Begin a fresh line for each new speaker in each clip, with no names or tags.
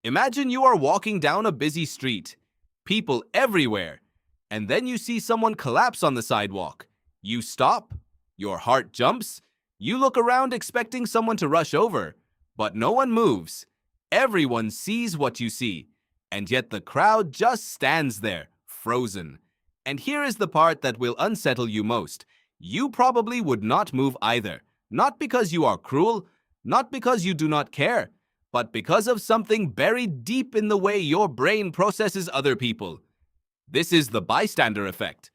Imagine you are walking down a busy street, people everywhere, and then you see someone collapse on the sidewalk. You stop, your heart jumps, you look around expecting someone to rush over, but no one moves. Everyone sees what you see, and yet the crowd just stands there, frozen. And here is the part that will unsettle you most. You probably would not move either, not because you are cruel, not because you do not care, but because of something buried deep in the way your brain processes other people. This is the bystander effect.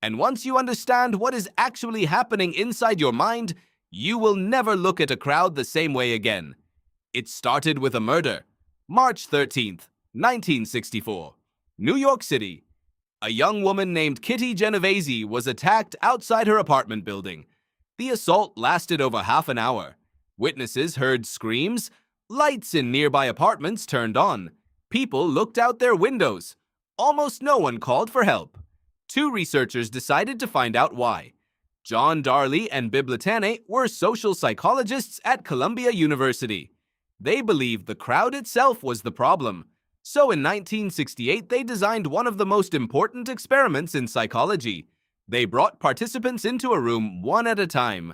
And once you understand what is actually happening inside your mind, you will never look at a crowd the same way again. It started with a murder. March 13th, 1964. New York City. A young woman named Kitty Genovese was attacked outside her apartment building. The assault lasted over half an hour. Witnesses heard screams. Lights in nearby apartments turned on. People looked out their windows. Almost no one called for help. Two researchers decided to find out why. John Darley and Bystander were social psychologists at Columbia University. They believed the crowd itself was the problem. So in 1968, they designed one of the most important experiments in psychology. They brought participants into a room one at a time.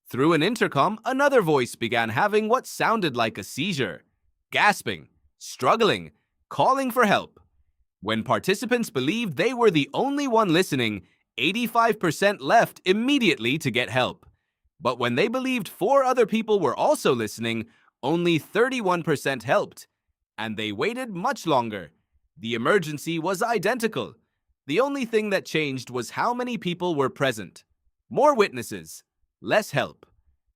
Through an intercom, another voice began having what sounded like a seizure, gasping, struggling, calling for help. When participants believed they were the only one listening, 85% left immediately to get help. But when they believed 4 other people were also listening, only 31% helped. And they waited much longer. The emergency was identical. The only thing that changed was how many people were present. More witnesses, less help.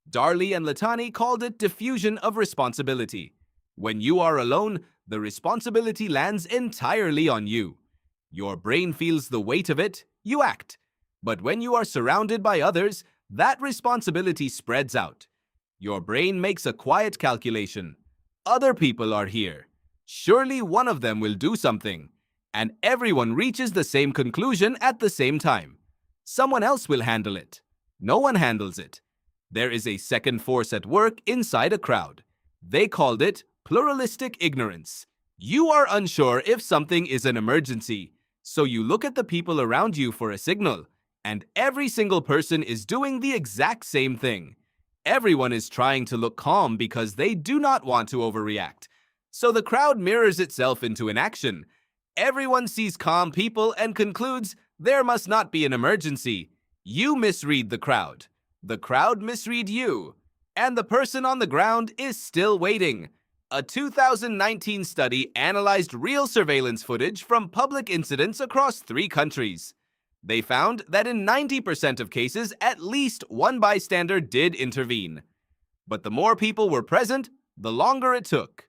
Darley and Latani called it diffusion of responsibility. When you are alone, the responsibility lands entirely on you. Your brain feels the weight of it, you act. But when you are surrounded by others, that responsibility spreads out. Your brain makes a quiet calculation. Other people are here. Surely one of them will do something. And everyone reaches the same conclusion at the same time. Someone else will handle it. No one handles it. There is a second force at work inside a crowd. They called it pluralistic ignorance. You are unsure if something is an emergency, so you look at the people around you for a signal, and every single person is doing the exact same thing. Everyone is trying to look calm because they do not want to overreact. So the crowd mirrors itself into an action. Everyone sees calm people and concludes there must not be an emergency. You misread the crowd. The crowd misread you. And the person on the ground is still waiting. A 2019 study analyzed real surveillance footage from public incidents across 3 countries. They found that in 90% of cases, at least one bystander did intervene. But the more people were present, the longer it took.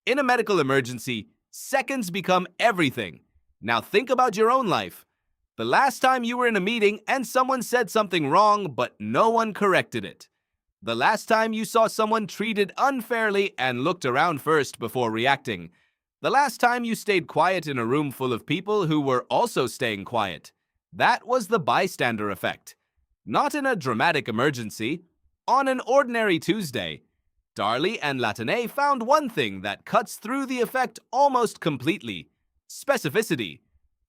In a medical emergency, seconds become everything. Now think about your own life. The last time you were in a meeting and someone said something wrong, but no one corrected it. The last time you saw someone treated unfairly and looked around first before reacting. The last time you stayed quiet in a room full of people who were also staying quiet. That was the bystander effect. Not in a dramatic emergency. On an ordinary Tuesday, Darley and Latane found one thing that cuts through the effect almost completely: specificity.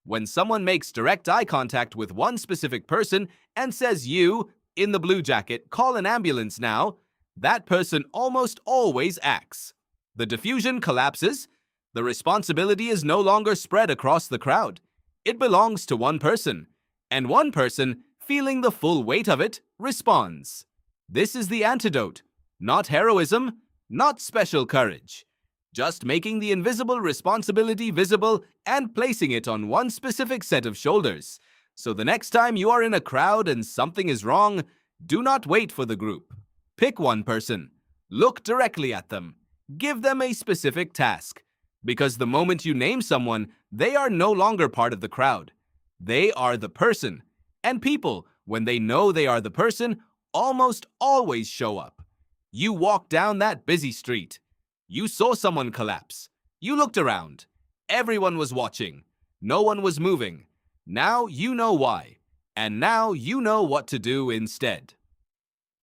When someone makes direct eye contact with one specific person and says, "You, in the blue jacket, call an ambulance now," that person almost always acts. The diffusion collapses. The responsibility is no longer spread across the crowd. It belongs to one person, and one person, feeling the full weight of it, responds. This is the antidote. Not heroism, not special courage. Just making the invisible responsibility visible and placing it on one specific set of shoulders. So the next time you are in a crowd and something is wrong, do not wait for the group. Pick one person. Look directly at them. Give them a specific task. Because the moment you name someone, they are no longer part of the crowd. They are the person. And people, when they know they are the person, almost always show up. You walk down that busy street. You saw someone collapse. You looked around. Everyone was watching. No one was moving. Now you know why. And now you know what to do instead.